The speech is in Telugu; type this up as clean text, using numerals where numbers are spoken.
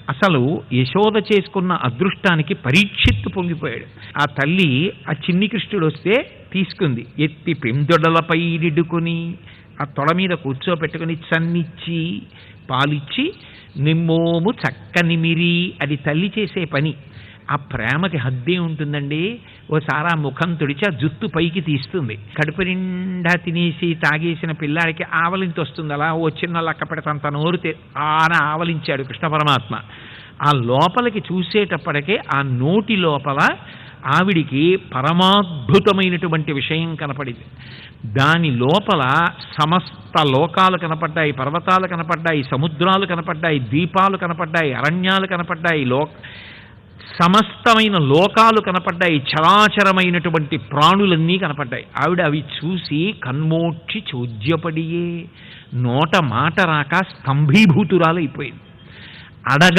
అసలు యశోద చేసుకున్న అదృష్టానికి పరీక్షిత్తు పొంగిపోయాడు. ఆ తల్లి ఆ చిన్ని కృష్ణుడు వస్తే తీసుకుంది, ఎత్తి పెందొడలపై నిడుకొని ఆ తొడ మీద కూర్చోపెట్టుకుని చన్నిచ్చి పాలిచ్చి నిమ్మోము చక్కనిమిరి, అది తల్లి చేసే పని. ఆ ప్రేమకి హద్దే ఉంటుందండి. ఓసారి ఆ ముఖం తుడిచి ఆ జుత్తు పైకి తీస్తుంది. కడుపు నిండా తినేసి తాగేసిన పిల్లాడికి ఆవలింత వస్తుంది. అలా ఓ చిన్న లక్క పెడతాంత నోరు ఆన ఆవలించాడు కృష్ణ పరమాత్మ. ఆ లోపలికి చూసేటప్పటికే ఆ నోటి లోపల ఆవిడికి పరమాద్భుతమైనటువంటి విషయం కనపడింది. దాని లోపల సమస్త లోకాలు కనపడ్డాయి, పర్వతాలు కనపడ్డాయి, సముద్రాలు కనపడ్డాయి, ద్వీపాలు కనపడ్డాయి, అరణ్యాలు కనపడ్డాయి, సమస్తమైన లోకాలు కనపడ్డాయి, చరాచరమైనటువంటి ప్రాణులన్నీ కనపడ్డాయి. ఆవిడ అవి చూసి కన్మోక్షి చోద్యపడియే, నోట మాట రాక స్తంభీభూతురాలైపోయింది. అడగ